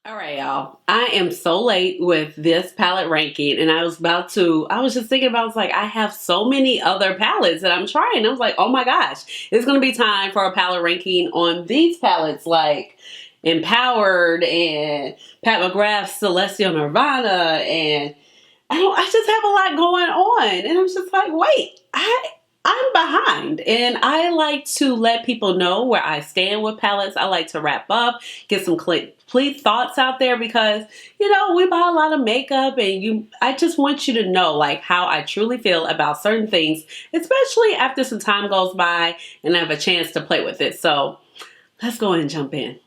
All right, y'all. I am so late with this palette ranking, and I was just thinking about, I was like, I have so many other palettes that I'm trying. I was like, oh my gosh, it's going to be time for a palette ranking on these palettes like Empowered and Pat McGrath's Celestial Nirvana, and I just have a lot going on, and I'm just like, wait, I'm behind, and I like to let people know where I stand with palettes. I like to wrap up, get some complete thoughts out there because we buy a lot of makeup, and I just want you to know like how I truly feel about certain things, especially after some time goes by and I have a chance to play with it. So let's go ahead and jump in.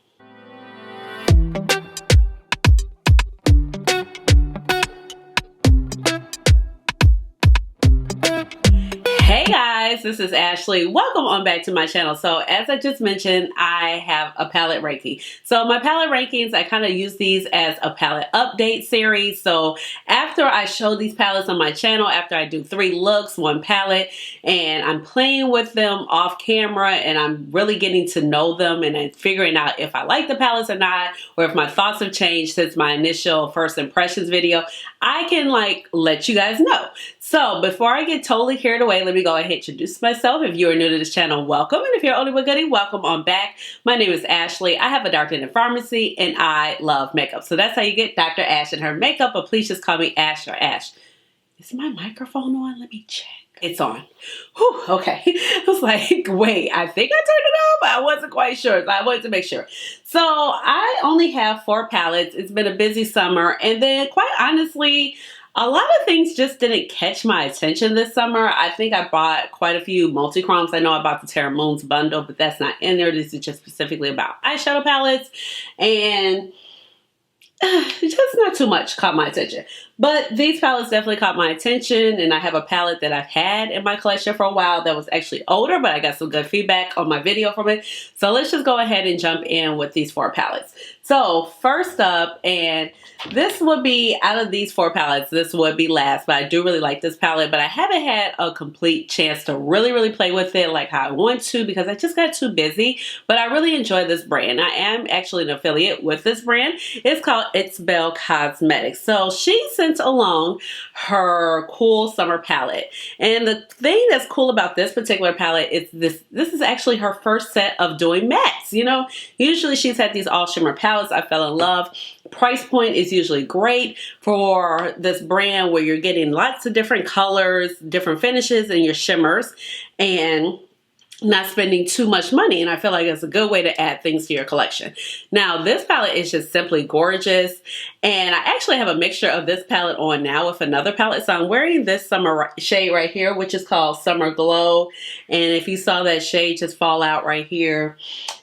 Hey guys, this is Ashley. Welcome on back to my channel. So as I just mentioned, I have a palette ranking. So my palette rankings, I kind of use these as a palette update series. So after I show these palettes on my channel, after I do 3 looks, 1 palette, and I'm playing with them off camera and I'm really getting to know them and then figuring out if I like the palettes or not, or if my thoughts have changed since my initial first impressions video, I can let you guys know. So before I get totally carried away, let me go ahead and introduce myself. If you are new to this channel, welcome. And if you're only but goodie, welcome on back. My name is Ashley. I have a dark linen pharmacy and I love makeup. So that's how you get Dr. Ash and her makeup, but please just call me Ash or Ash. Is my microphone on? Let me check. It's on. Whew, okay. I was like, wait, I think I turned it on, but I wasn't quite sure. So I wanted to make sure. So I only have 4 palettes. It's been a busy summer. And then quite honestly, a lot of things just didn't catch my attention this summer. I think I bought quite a few multi-chromes. I know I bought the Terra Moons bundle, but that's not in there. This is just specifically about eyeshadow palettes. And just not too much caught my attention. But these palettes definitely caught my attention, and I have a palette that I've had in my collection for a while that was actually older, but I got some good feedback on my video from it. So let's just go ahead and jump in with these 4 palettes. So first up, and this would be, out of these 4 palettes, this would be last, but I do really like this palette, but I haven't had a complete chance to really play with it like how I want to because I just got too busy, but I really enjoy this brand. I am actually an affiliate with this brand. It's Belle Cosmetics. So she sent along her cool summer palette, and the thing that's cool about this particular palette is this is actually her first set of doing mattes. Usually she's had these all shimmer palettes. I fell in love. Price point is usually great for this brand where you're getting lots of different colors, different finishes in your shimmers, and not spending too much money, and I feel like it's a good way to add things to your collection. Now, this palette is just simply gorgeous, and I actually have a mixture of this palette on now with another palette. So I'm wearing this summer shade right here, which is called Summer Glow, and if you saw that shade just fall out right here,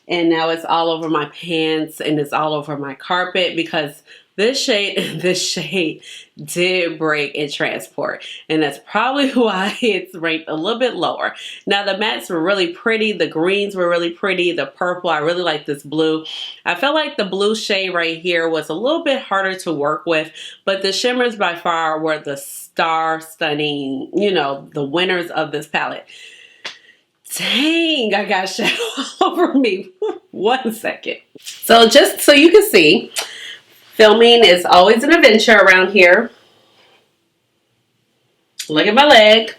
and now it's all over my pants and it's all over my carpet because this shade did break in transport, and that's probably why it's ranked a little bit lower. Now the mattes were really pretty, the greens were really pretty, the purple, I really like this blue. I felt like the blue shade right here was a little bit harder to work with, but the shimmers by far were the star-stunning, the winners of this palette. Dang, I got shadow all over me. 1 second. So just so you can see, filming is always an adventure around here. Look at my leg.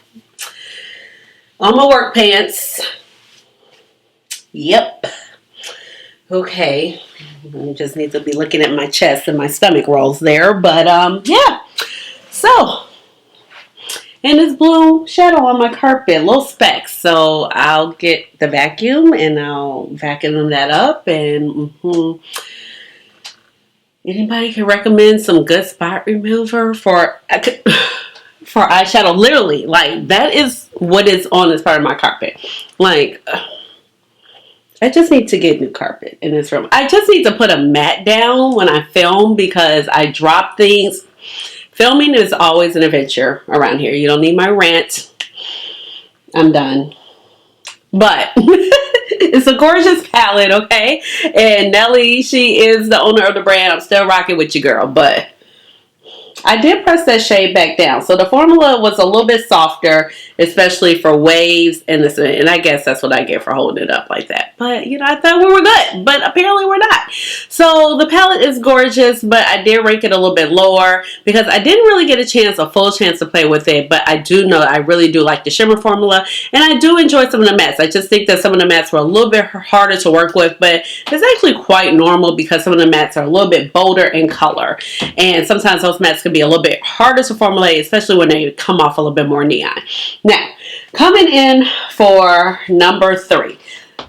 On my work pants. Yep. Okay. I just need to be looking at my chest and my stomach rolls there. But yeah. So, and this blue shadow on my carpet, little specks. So I'll get the vacuum and I'll vacuum that up and anybody can recommend some good spot remover for eyeshadow? Literally, that is what is on this part of my carpet. I just need to get new carpet in this room. I just need to put a mat down when I film because I drop things. Filming is always an adventure around here. You don't need my rant. I'm done. But it's a gorgeous palette, okay? And Nelly, she is the owner of the brand. I'm still rocking with you, girl. But I did press that shade back down. So the formula was a little bit softer, especially for waves and this, and I guess that's what I get for holding it up like that. But you know, I thought we were good, but apparently we're not. So the palette is gorgeous, but I did rank it a little bit lower because I didn't really get a full chance to play with it. But I do know I really do like the shimmer formula, and I do enjoy some of the mattes. I just think that some of the mattes were a little bit harder to work with, but it's actually quite normal because some of the mattes are a little bit bolder in color, and sometimes those mattes can be a little bit harder to formulate, especially when they come off a little bit more neon. Now, coming in for number 3.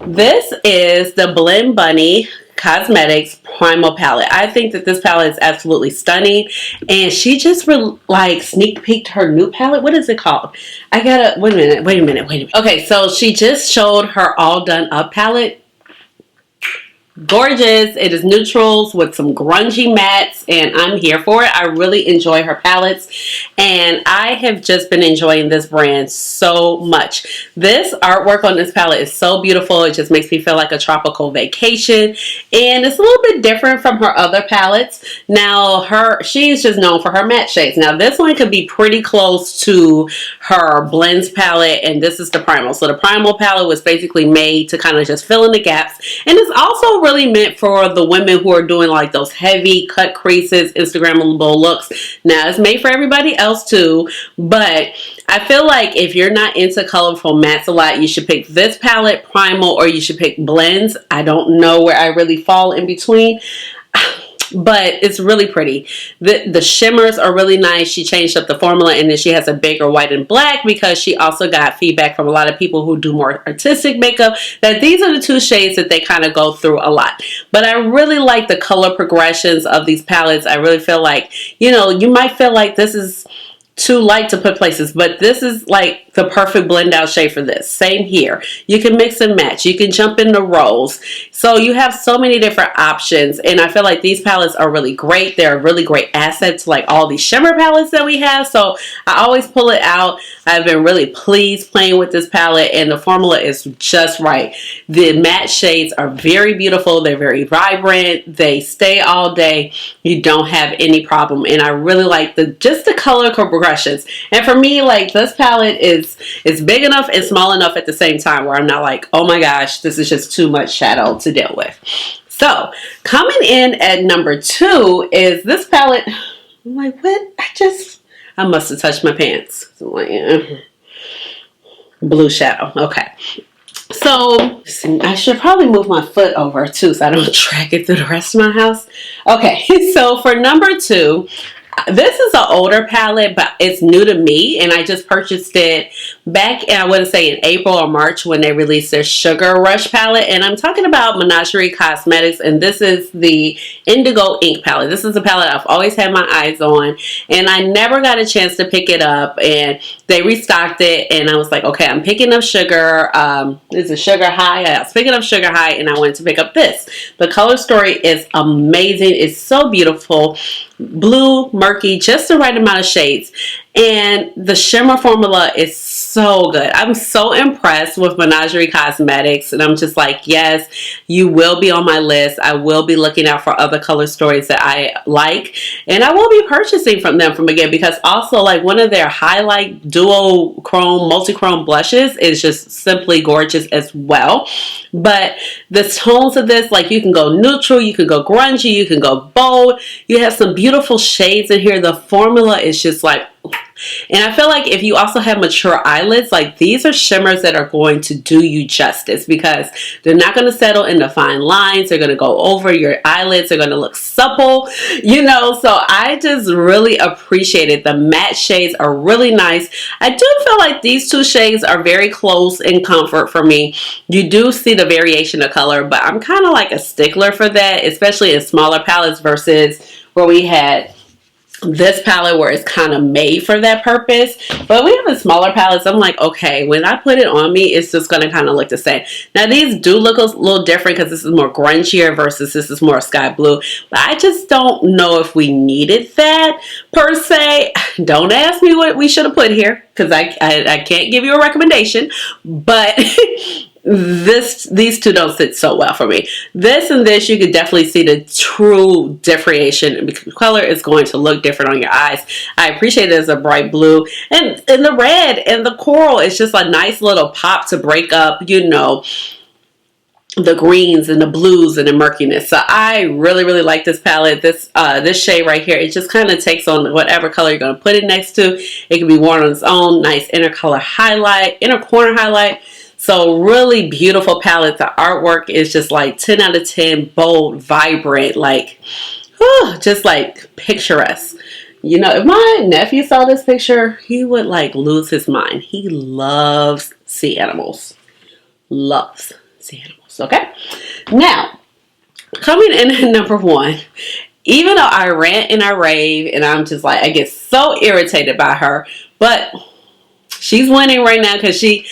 This is the Blend Bunny Cosmetics Primal palette. I think that this palette is absolutely stunning, and she just like sneak peeked her new palette. What is it called? I gotta wait a minute. Okay, so she just showed her all done up palette. Gorgeous. It is neutrals with some grungy mattes, and I'm here for it. I really enjoy her palettes, and I have just been enjoying this brand so much. This artwork on this palette is so beautiful. It just makes me feel like a tropical vacation, and it's a little bit different from her other palettes. Now, she's just known for her matte shades. Now, this one could be pretty close to her blends palette, and this is the Primal. So the Primal palette was basically made to kind of just fill in the gaps, and it's also really meant for the women who are doing like those heavy cut creases, Instagrammable looks. Now, it's made for everybody else too, but I feel like if you're not into colorful mattes a lot, you should pick this palette, Primal, or you should pick blends. I don't know where I really fall in between, but it's really pretty. The shimmers are really nice. She changed up the formula, and then she has a bigger white and black because she also got feedback from a lot of people who do more artistic makeup that these are the 2 shades that they kind of go through a lot. But I really like the color progressions of these palettes. I really feel like, you know, you might feel like this is too light to put places, but this is like the perfect blend out shade for this. Same here. You can mix and match. You can jump into rose. So you have so many different options, and I feel like these palettes are really great. They're a really great asset to like all these shimmer palettes that we have. So I always pull it out. I've been really pleased playing with this palette, and the formula is just right. The matte shades are very beautiful. They're very vibrant. They stay all day. You don't have any problem, and I really like just the color progressions. And for me, like, this palette is big enough and small enough at the same time where I'm not like, oh my gosh, this is just too much shadow to deal with. So coming in at number 2 is this palette. I'm like, what? I must have touched my pants. So I'm like, blue shadow. Okay. So I should probably move my foot over too so I don't drag it through the rest of my house. Okay, so for number 2, this is an older palette, but it's new to me, and I just purchased it back, I want to say in April or March when they released their Sugar Rush palette, and I'm talking about Menagerie Cosmetics, and this is the Indigo Ink palette. This is a palette I've always had my eyes on, and I never got a chance to pick it up, and they restocked it, and I was like, okay, I'm picking up Sugar. This is Sugar High. I was picking up Sugar High, and I wanted to pick up this. The color story is amazing. It's so beautiful. Blue, murky, just the right amount of shades, and the shimmer formula is so good. I'm so impressed with Menagerie Cosmetics, and I'm just like, yes, you will be on my list. I will be looking out for other color stories that I like, and I will be purchasing from them again, because also like one of their highlight duo chrome multi-chrome blushes is just simply gorgeous as well. But the tones of this, like, you can go neutral, you can go grungy, you can go bold. You have some beautiful shades in here. The formula is just like, and I feel like if you also have mature eyelids, like, these are shimmers that are going to do you justice, because they're not going to settle into fine lines. They're going to go over your eyelids. They're going to look supple, you know. So I just really appreciate it. The matte shades are really nice. I do feel like these 2 shades are very close in comfort for me. You do see the variation of color, but I'm kind of like a stickler for that, especially in smaller palettes versus where we had this palette where it's kind of made for that purpose. But we have the smaller palettes. I'm like, okay, when I put it on me, it's just going to kind of look the same. Now, these do look a little different because this is more grungier versus this is more sky blue. But I just don't know if we needed that per se. Don't ask me what we should have put here, because I can't give you a recommendation. But these two don't sit so well for me. This and this, you could definitely see the true differentiation. The color is going to look different on your eyes. I appreciate it as a bright blue, and the red and the coral is just a nice little pop to break up, you know, the greens and the blues and the murkiness. So I really like this palette. This shade right here, it just kind of takes on whatever color you're going to put it next to. It can be worn on its own. Nice inner color highlight, inner corner highlight. So really beautiful palette. The artwork is just like 10 out of 10, bold, vibrant, like just like picturesque. You know, if my nephew saw this picture, he would like lose his mind. He loves sea animals. Loves sea animals. Okay, now coming in at number one, even though I rant and I rave and I'm just like, I get so irritated by her, but she's winning right now because she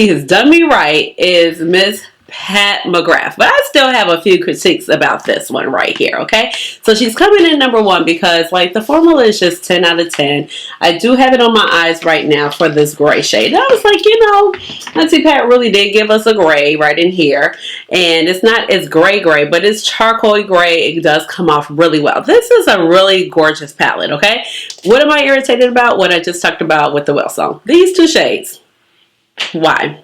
has done me right, is Miss Pat McGrath. But I still have a few critiques about this one right here, okay? So she's coming in number one because, like, the formula is just 10 out of 10. I do have it on my eyes right now for this gray shade. And I was like, you know, Auntie Pat really did give us a gray right in here. And it's not as gray, but it's charcoal gray. It does come off really well. This is a really gorgeous palette, okay? What am I irritated about? What I just talked about with the Well Song. These two shades. Why?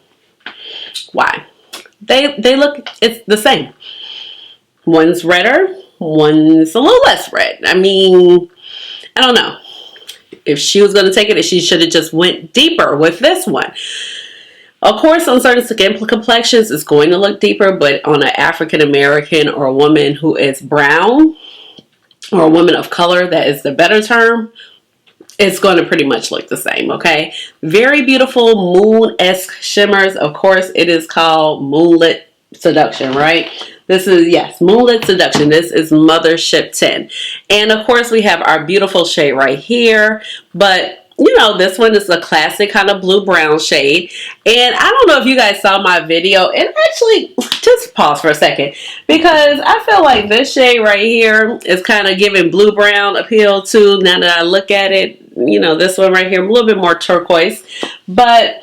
They look, it's the same. One's redder, one's a little less red. I mean, I don't know. If she was going to take it, she should have just went deeper with this one. Of course, on certain skin complexions, it's going to look deeper, but on an African American or a woman who is brown or a woman of color, that is the better term, it's going to pretty much look the same, okay? Very beautiful moon-esque shimmers. Of course, it is called Moonlit Seduction, right? This is, yes, Moonlit Seduction. This is Mothership 10. And, of course, we have our beautiful shade right here. But, you know, this one is a classic kind of blue-brown shade. And I don't know if you guys saw my video. And actually, just pause for a second. Because I feel like this shade right here is kind of giving blue-brown appeal too, now that I look at it. You know, this one right here, a little bit more turquoise. But,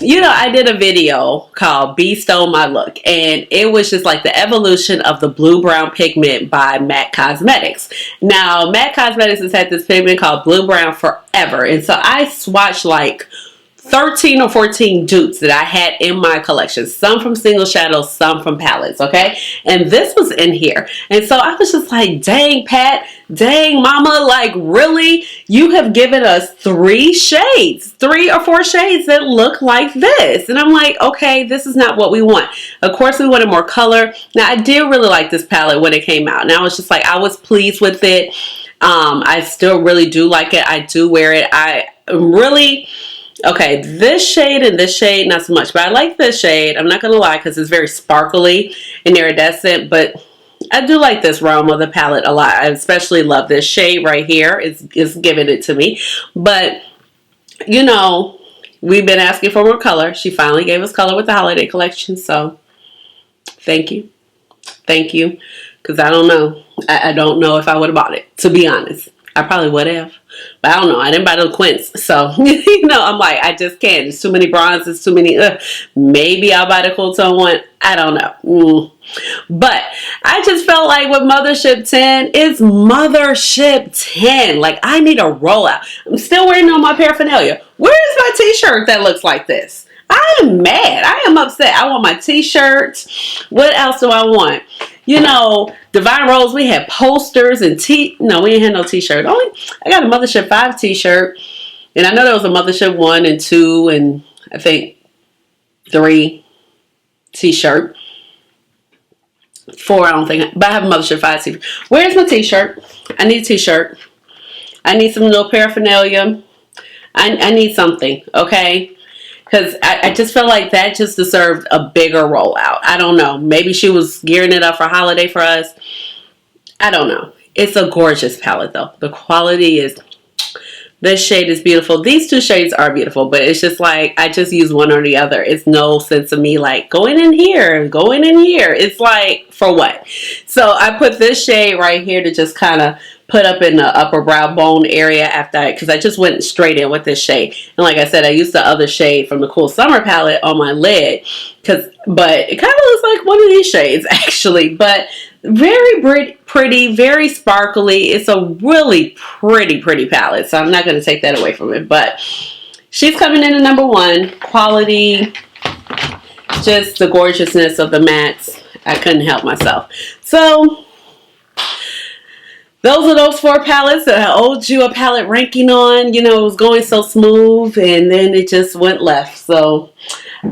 you know, I did a video called Bee Stole My Look. And it was just like the evolution of the blue-brown pigment by McGRATH Cosmetics. Now, McGRATH Cosmetics has had this pigment called blue-brown forever. And so I swatched like 13 or 14 dupes that I had in my collection. Some from single shadows, some from palettes, okay? And this was in here. And so I was just like, dang, Pat, dang, mama, like, really? You have given us 3 shades, 3 or 4 shades that look like this. And I'm like, okay, this is not what we want. Of course, we wanted more color. Now, I did really like this palette when it came out. And I was just like, I was pleased with it. I still really do like it. I do wear it. I really... Okay, this shade and this shade, not so much. But I like this shade. I'm not going to lie because it's very sparkly and iridescent. But I do like this realm of the palette a lot. I especially love this shade right here. It's giving it to me. But, you know, we've been asking for more color. She finally gave us color with the holiday collection. So, thank you. Thank you. Because I don't know. I don't know if I would have bought it, to be honest. I probably would have. But I don't know. I didn't buy the quints. So, you know, I'm like, I just can't. There's too many bronzes, too many. Maybe I'll buy the cool tone one. I don't know. But I just felt like with Mothership 10, it's Mothership 10. Like, I need a rollout. I'm still waiting on my paraphernalia. Where is my t-shirt that looks like this? I am mad. I am upset. I want my t-shirts. What else do I want? You know, Divine Rose, we had posters and no, we ain't had no t-shirt. I got a Mothership 5 t-shirt. And I know there was a Mothership 1 and 2 and I think 3 t-shirt. 4, I don't think. But I have a Mothership 5 t-shirt. Where's my t-shirt? I need a t-shirt. I need some little paraphernalia. I need something, okay? Because I just feel like that just deserved a bigger rollout. I don't know. Maybe she was gearing it up for holiday for us. I don't know. It's a gorgeous palette, though. The quality is This shade is beautiful. These two shades are beautiful, but it's just like I just use one or the other. It's no sense of me like going in here, going in here. It's like, for what? So I put this shade right here to just kind of put up in the upper brow bone area after because I just went straight in with this shade. And like I said, I used the other shade from the Cool Summer palette on my lid but it kind of looks like one of these shades actually. But very pretty, very sparkly. It's a really pretty palette, so I'm not going to take that away from it. But she's coming in at number 1. Quality, just the gorgeousness of the mattes. I couldn't help myself. So those are those 4 palettes that I owed you a palette ranking on. You know, it was going so smooth and then it just went left. So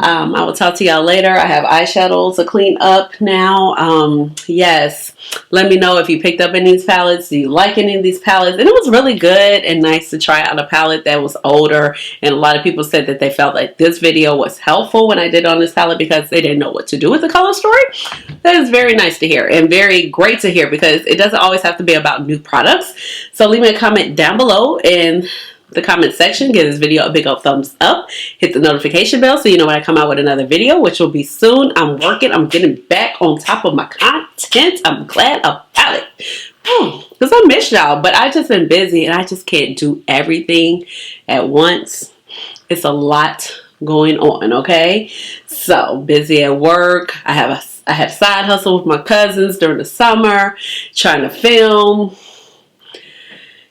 I will talk to y'all later. I have eyeshadows to clean up now. Yes, let me know if you picked up any of these palettes. Do you like any of these palettes? And it was really good and nice to try out a palette that was older. And a lot of people said that they felt like this video was helpful when I did on this palette because they didn't know what to do with the color story. That is very nice to hear and very great to hear because it doesn't always have to be about new products. So leave me a comment down below in the comment section. Give this video a big old thumbs up. Hit the notification bell so you know when I come out with another video, which will be soon. I'm working. I'm getting back on top of my content. I'm glad about it. Because I miss y'all, but I just been busy and I just can't do everything at once. It's a lot going on, okay? So busy at work. I have side hustle with my cousins during the summer, trying to film,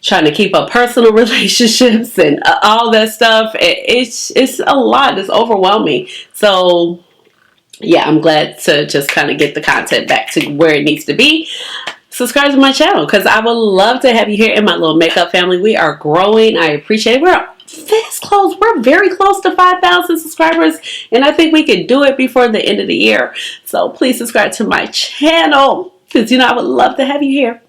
trying to keep up personal relationships and all that stuff. It's a lot. It's overwhelming. So yeah, I'm glad to just kind of get the content back to where it needs to be. Subscribe to my channel because I would love to have you here in my little makeup family. We are growing. I appreciate it. We're this close. We're very close to 5,000 subscribers and I think we can do it before the end of the year. So please subscribe to my channel because you know I would love to have you here.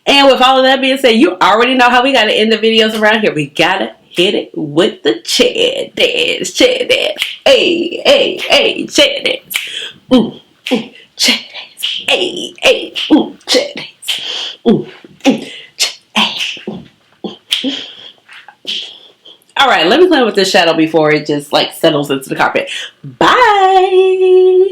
And with all of that being said, you already know how we got to end the videos around here. We got to hit it with the chair dance. Chair dance. Hey, hey, hey, chair dance. Chair dance. Hey, hey, chair dance. Hey. All right, let me play with this shadow before it just like settles into the carpet. Bye.